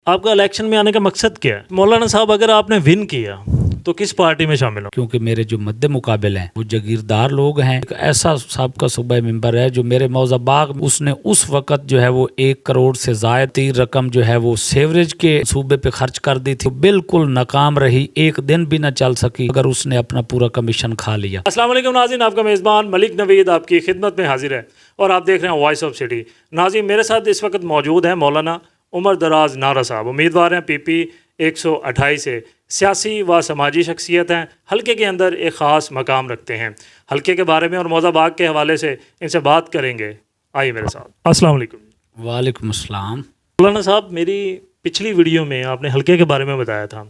آپ کا الیکشن میں آنے کا مقصد کیا ہے؟ مولانا صاحب اگر آپ نے ون کیا تو کس پارٹی میں شامل ہوں؟ کیونکہ میرے جو مد مقابل ہیں وہ جگیردار لوگ ہیں. ایک ایسا سابقہ صوبہ ممبر ہے جو میرے موضع باغ اس نے اس وقت جو ہے وہ 1 کروڑ سے زائد رقم جو ہے وہ سیوریج کے صوبے پہ خرچ کر دی تھی. بالکل ناکام رہی، ایک دن بھی نہ چل سکی اگر اس نے اپنا پورا کمیشن کھا لیا. السلام علیکم ناظرین، آپ کا میزبان ملک نوید آپ کی خدمت میں حاضر ہے اور آپ دیکھ رہے ہیں وائس آف سٹی. ناظرین، میرے ساتھ اس وقت موجود ہیں مولانا عمر دراز نارا صاحب، امیدوار ہیں PP 128 سے. سیاسی و سماجی شخصیت ہیں، حلقے کے اندر ایک خاص مقام رکھتے ہیں. حلقے کے بارے میں اور موضوع باغ کے حوالے سے ان سے بات کریں گے. آئیے میرے ساتھ. السلام علیکم. وعلیکم السلام. مولانا صاحب، میری پچھلی ویڈیو میں آپ نے حلقے کے بارے میں بتایا تھا،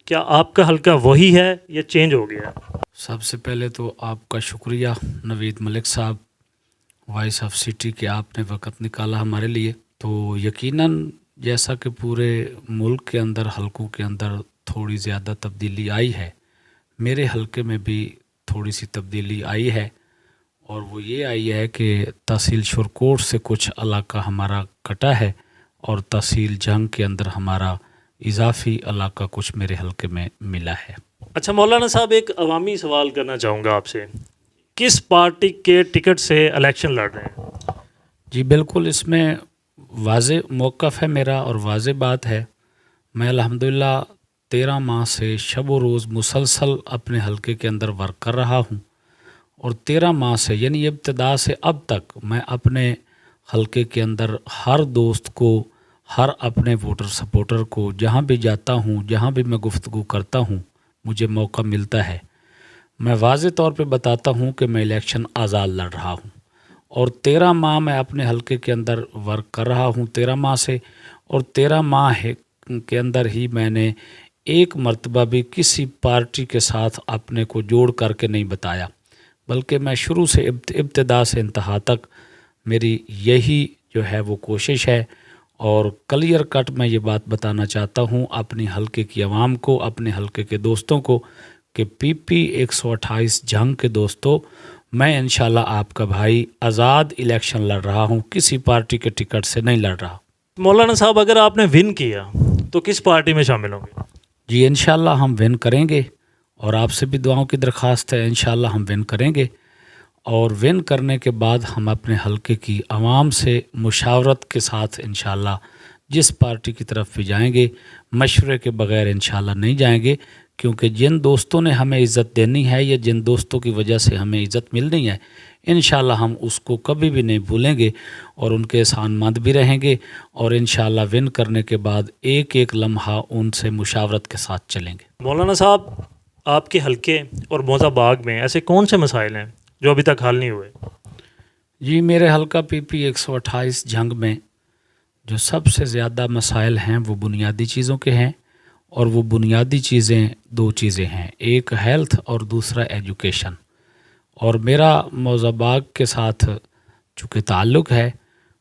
کیا آپ کا حلقہ وہی ہے یا چینج ہو گیا؟ سب سے پہلے تو آپ کا شکریہ نوید ملک صاحب، وائس آف سٹی، کہ آپ نے وقت نکالا ہمارے لیے. تو یقیناً جیسا کہ پورے ملک کے اندر حلقوں کے اندر تھوڑی زیادہ تبدیلی آئی ہے، میرے حلقے میں بھی تھوڑی سی تبدیلی آئی ہے. اور وہ یہ آئی ہے کہ تحصیل شرکوٹ سے کچھ علاقہ ہمارا کٹا ہے اور تحصیل جنگ کے اندر ہمارا اضافی علاقہ کچھ میرے حلقے میں ملا ہے. اچھا مولانا صاحب، ایک عوامی سوال کرنا چاہوں گا آپ سے، کس پارٹی کے ٹکٹ سے الیکشن لڑ رہے ہیں؟ جی بالکل، اس میں واضح موقف ہے میرا اور واضح بات ہے. میں الحمدللہ 13 ماہ سے شب و روز مسلسل اپنے حلقے کے اندر ورک کر رہا ہوں، اور 13 ماہ سے یعنی ابتدا سے اب تک میں اپنے حلقے کے اندر ہر دوست کو، ہر اپنے ووٹر سپورٹر کو جہاں بھی جاتا ہوں، جہاں بھی میں گفتگو کرتا ہوں، مجھے موقع ملتا ہے، میں واضح طور پہ بتاتا ہوں کہ میں الیکشن آزاد لڑ رہا ہوں. اور 13 ماہ میں اپنے حلقے کے اندر ورک کر رہا ہوں، 13 ماہ سے. اور 13 ماہ کے اندر ہی میں نے ایک مرتبہ بھی کسی پارٹی کے ساتھ اپنے کو جوڑ کر کے نہیں بتایا، بلکہ میں شروع سے ابتدا سے انتہا تک میری یہی جو ہے وہ کوشش ہے. اور کلیئر کٹ میں یہ بات بتانا چاہتا ہوں اپنی حلقے کی عوام کو، اپنے حلقے کے دوستوں کو، کہ PP 128 جنگ کے دوستوں، میں انشاءاللہ آپ کا بھائی آزاد الیکشن لڑ رہا ہوں، کسی پارٹی کے ٹکٹ سے نہیں لڑ رہا. مولانا صاحب اگر آپ نے ون کیا تو کس پارٹی میں شامل ہوں گے؟ جی انشاءاللہ ہم ون کریں گے، اور آپ سے بھی دعاؤں کی درخواست ہے، انشاءاللہ ہم ون کریں گے. اور ون کرنے کے بعد ہم اپنے حلقے کی عوام سے مشاورت کے ساتھ انشاءاللہ جس پارٹی کی طرف بھی جائیں گے، مشورے کے بغیر انشاءاللہ نہیں جائیں گے. کیونکہ جن دوستوں نے ہمیں عزت دینی ہے یا جن دوستوں کی وجہ سے ہمیں عزت ملنی ہے، انشاءاللہ ہم اس کو کبھی بھی نہیں بھولیں گے اور ان کے احسان مند بھی رہیں گے. اور انشاءاللہ ون کرنے کے بعد ایک ایک لمحہ ان سے مشاورت کے ساتھ چلیں گے. مولانا صاحب، آپ کے حلقے اور موضع باغ میں ایسے کون سے مسائل ہیں جو ابھی تک حل نہیں ہوئے؟ جی میرے حلقہ PP 128 جنگ میں جو سب سے زیادہ مسائل ہیں وہ بنیادی چیزوں کے ہیں، اور وہ بنیادی چیزیں 2 چیزیں ہیں، ایک ہیلتھ اور دوسرا ایجوکیشن. اور میرا موضع باغ کے ساتھ چونکہ تعلق ہے،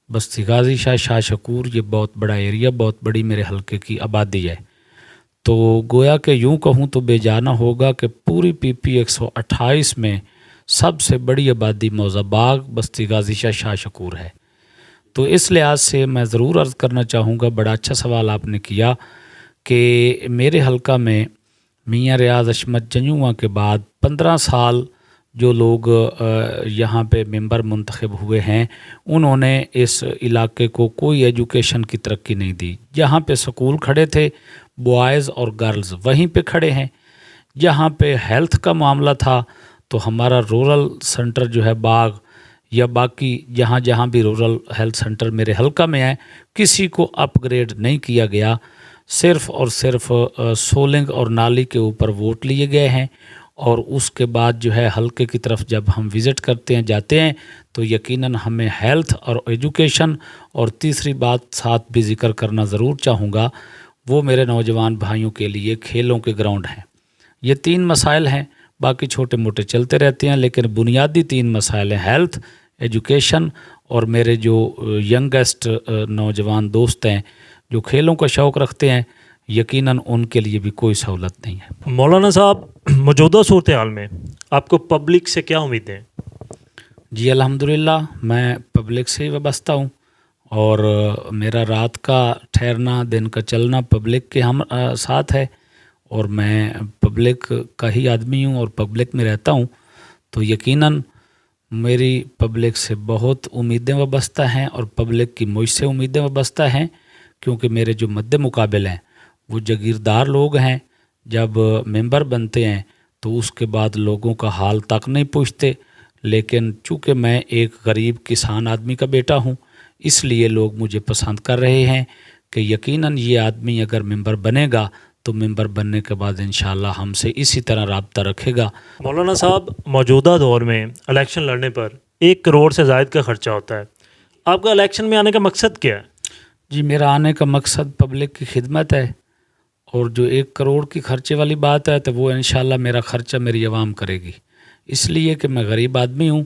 بستی غازی شاہ، شاہ شکور، یہ بہت بڑا ایریا، بہت بڑی میرے حلقے کی آبادی ہے. تو گویا کہ یوں کہوں تو بے جانا ہوگا کہ پوری PP 128 میں سب سے بڑی آبادی موضع باغ، بستی غازی شاہ، شاہ شکور ہے. تو اس لحاظ سے میں ضرور عرض کرنا چاہوں گا، بڑا اچھا سوال آپ نے کیا، کہ میرے حلقہ میں میاں ریاض عصمت جنجواں کے بعد 15 سال جو لوگ یہاں پہ ممبر منتخب ہوئے ہیں، انہوں نے اس علاقے کو کوئی ایجوکیشن کی ترقی نہیں دی. جہاں پہ سکول کھڑے تھے بوائز اور گرلز وہیں پہ کھڑے ہیں. جہاں پہ ہیلتھ کا معاملہ تھا تو ہمارا رورل سنٹر جو ہے باغ، یا باقی جہاں جہاں بھی رورل ہیلتھ سنٹر میرے حلقہ میں ہے، کسی کو اپ گریڈ نہیں کیا گیا. صرف اور صرف سولنگ اور نالی کے اوپر ووٹ لیے گئے ہیں. اور اس کے بعد جو ہے حلقے کی طرف جب ہم وزٹ کرتے ہیں، جاتے ہیں، تو یقیناً ہمیں ہیلتھ اور ایجوکیشن، اور تیسری بات ساتھ بھی ذکر کرنا ضرور چاہوں گا، وہ میرے نوجوان بھائیوں کے لیے کھیلوں کے گراؤنڈ ہیں. یہ 3 مسائل ہیں، باقی چھوٹے موٹے چلتے رہتے ہیں، لیکن بنیادی 3 مسائل ہیں، ہیلتھ، ایجوکیشن، اور میرے جو ینگسٹ نوجوان دوست ہیں جو کھیلوں کا شوق رکھتے ہیں، یقیناً ان کے لیے بھی کوئی سہولت نہیں ہے. مولانا صاحب، موجودہ صورتحال میں آپ کو پبلک سے کیا امیدیں ہیں؟ جی الحمدللہ میں پبلک سے ہی وابستہ ہوں، اور میرا رات کا ٹھہرنا دن کا چلنا پبلک کے ہم ساتھ ہے، اور میں پبلک کا ہی آدمی ہوں اور پبلک میں رہتا ہوں، تو یقیناً میری پبلک سے بہت امیدیں وابستہ ہیں اور پبلک کی مجھ سے امیدیں وابستہ ہیں، کیونکہ میرے جو مد مقابل ہیں وہ جاگیردار لوگ ہیں۔ جب ممبر بنتے ہیں تو اس کے بعد لوگوں کا حال تک نہیں پوچھتے، لیکن چونکہ میں ایک غریب کسان آدمی کا بیٹا ہوں، اس لیے لوگ مجھے پسند کر رہے ہیں کہ یقیناً یہ آدمی اگر ممبر بنے گا تو ممبر بننے کے بعد انشاءاللہ ہم سے اسی طرح رابطہ رکھے گا۔ مولانا صاحب، موجودہ دور میں الیکشن لڑنے پر 1 کروڑ سے زائد کا خرچہ ہوتا ہے، آپ کا الیکشن میں آنے کا مقصد کیا ہے؟ جی، میرا آنے کا مقصد پبلک کی خدمت ہے، اور جو 1 کروڑ کی خرچے والی بات ہے تو وہ انشاءاللہ میرا خرچہ میری عوام کرے گی، اس لیے کہ میں غریب آدمی ہوں،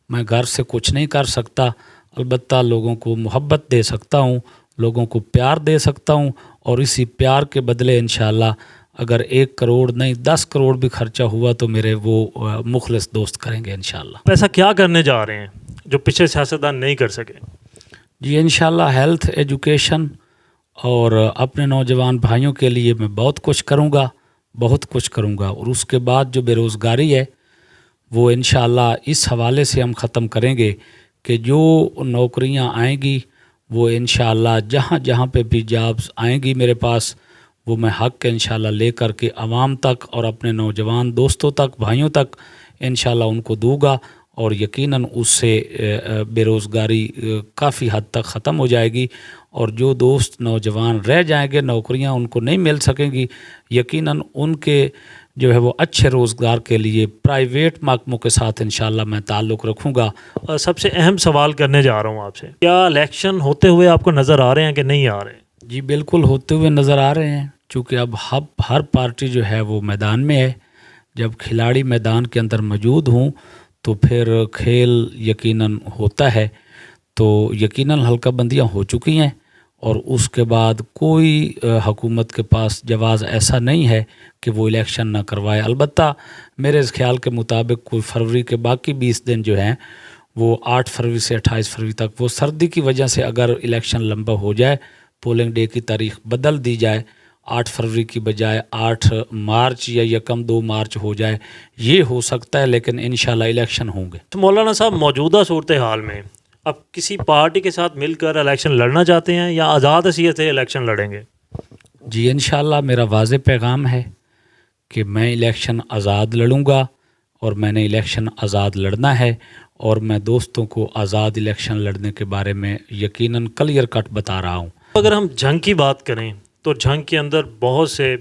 میں گھر سے کچھ نہیں کر سکتا، البتہ لوگوں کو محبت دے سکتا ہوں، لوگوں کو پیار دے سکتا ہوں، اور اسی پیار کے بدلے انشاءاللہ اگر 1 کروڑ نہیں 10 کروڑ بھی خرچہ ہوا تو میرے وہ مخلص دوست کریں گے انشاءاللہ۔ ایسا کیا کرنے جا رہے ہیں جو پچھلے سیاستدان نہیں کر سکے؟ جی انشاءاللہ ہیلتھ، ایجوکیشن اور اپنے نوجوان بھائیوں کے لیے میں بہت کچھ کروں گا، اور اس کے بعد جو بے روزگاری ہے وہ انشاءاللہ اس حوالے سے ہم ختم کریں گے کہ جو نوکریاں آئیں گی وہ انشاءاللہ جہاں جہاں پہ بھی جابز آئیں گی میرے پاس، وہ میں حق انشاءاللہ لے کر کے عوام تک اور اپنے نوجوان دوستوں تک، بھائیوں تک انشاءاللہ ان کو دوں گا، اور یقیناً اس سے بے روزگاری کافی حد تک ختم ہو جائے گی، اور جو دوست نوجوان رہ جائیں گے نوکریاں ان کو نہیں مل سکیں گی، یقیناً ان کے جو ہے وہ اچھے روزگار کے لیے پرائیویٹ محکموں کے ساتھ انشاءاللہ میں تعلق رکھوں گا۔ سب سے اہم سوال کرنے جا رہا ہوں آپ سے، کیا الیکشن ہوتے ہوئے آپ کو نظر آ رہے ہیں کہ نہیں آ رہے ہیں؟ جی بالکل ہوتے ہوئے نظر آ رہے ہیں، چونکہ اب ہر پارٹی جو ہے وہ میدان میں ہے، جب کھلاڑی میدان کے اندر موجود ہوں تو پھر کھیل یقیناً ہوتا ہے، تو یقیناً حلقہ بندیاں ہو چکی ہیں، اور اس کے بعد کوئی حکومت کے پاس جواز ایسا نہیں ہے کہ وہ الیکشن نہ کروائے۔ البتہ میرے اس خیال کے مطابق کوئی فروری کے باقی 20 دن جو ہیں وہ 8 فروری سے 28 فروری تک، وہ سردی کی وجہ سے اگر الیکشن لمبا ہو جائے، پولنگ ڈے کی تاریخ بدل دی جائے، 8 فروری کی بجائے 8 مارچ یا 2 مارچ ہو جائے، یہ ہو سکتا ہے، لیکن انشاءاللہ الیکشن ہوں گے۔ تو مولانا صاحب، موجودہ صورتحال میں اب کسی پارٹی کے ساتھ مل کر الیکشن لڑنا چاہتے ہیں یا آزاد حیثیت سے الیکشن لڑیں گے؟ جی انشاءاللہ میرا واضح پیغام ہے کہ میں الیکشن آزاد لڑوں گا، اور میں نے الیکشن آزاد لڑنا ہے، اور میں دوستوں کو آزاد الیکشن لڑنے کے بارے میں یقیناً کلیئر کٹ بتا رہا ہوں۔ اگر ہم جنگ کی بات کریں تو جنگ کے اندر بہت سے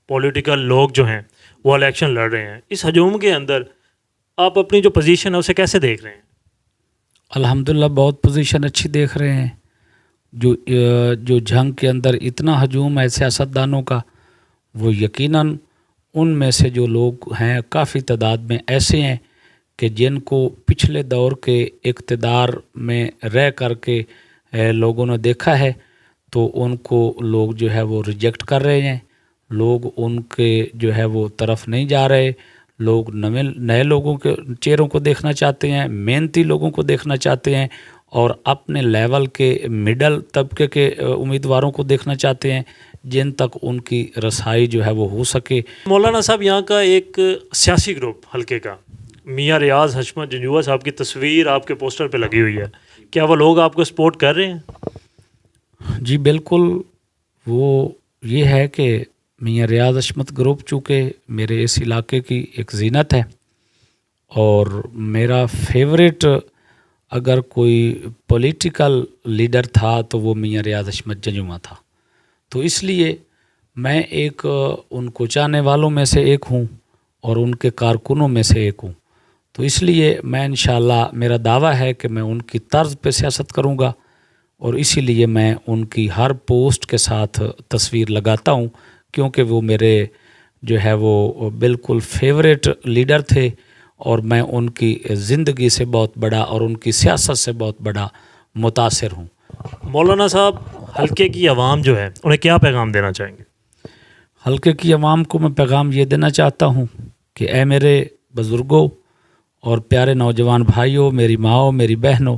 پولیٹیکل لوگ جو ہیں وہ الیکشن لڑ رہے ہیں، اس ہجوم کے اندر آپ اپنی جو پوزیشن ہے اسے کیسے دیکھ رہے ہیں؟ الحمدللہ بہت پوزیشن اچھی دیکھ رہے ہیں۔ جو جنگ کے اندر اتنا ہجوم ہے سیاستدانوں کا، وہ یقیناً ان میں سے جو لوگ ہیں کافی تعداد میں ایسے ہیں کہ جن کو پچھلے دور کے اقتدار میں رہ کر کے لوگوں نے دیکھا ہے، تو ان کو لوگ جو ہے وہ ریجیکٹ کر رہے ہیں، لوگ ان کے جو ہے وہ طرف نہیں جا رہے، لوگ نئے لوگوں کے چہروں کو دیکھنا چاہتے ہیں، محنتی لوگوں کو دیکھنا چاہتے ہیں، اور اپنے لیول کے مڈل طبقے کے امیدواروں کو دیکھنا چاہتے ہیں جن تک ان کی رسائی جو ہے وہ ہو سکے۔ مولانا صاحب، یہاں کا ایک سیاسی گروپ حلقے کا میاں ریاض حشمت جنجوعہ صاحب کی تصویر آپ کے پوسٹر پہ لگی ہوئی ہے، کیا وہ لوگ آپ کو سپورٹ کر رہے ہیں؟ جی بالکل، وہ یہ ہے کہ میاں ریاض حشمت گروپ چونکہ میرے اس علاقے کی ایک زینت ہے، اور میرا فیوریٹ اگر کوئی پولیٹیکل لیڈر تھا تو وہ میاں ریاض حشمت جنجوعہ تھا، تو اس لیے میں ایک ان کو چاہنے والوں میں سے ایک ہوں اور ان کے کارکنوں میں سے ایک ہوں، تو اس لیے میں انشاءاللہ میرا دعویٰ ہے کہ میں ان کی طرز پہ سیاست کروں گا، اور اسی لیے میں ان کی ہر پوسٹ کے ساتھ تصویر لگاتا ہوں، کیونکہ وہ میرے جو ہے وہ بالکل فیوریٹ لیڈر تھے، اور میں ان کی زندگی سے بہت بڑا اور ان کی سیاست سے بہت بڑا متاثر ہوں۔ مولانا صاحب، حلقے کی عوام جو ہے انہیں کیا پیغام دینا چاہیں گے؟ حلقے کی عوام کو میں پیغام یہ دینا چاہتا ہوں کہ اے میرے بزرگوں اور پیارے نوجوان بھائیوں، میری ماؤں، میری بہنوں،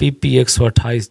PP 128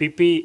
PP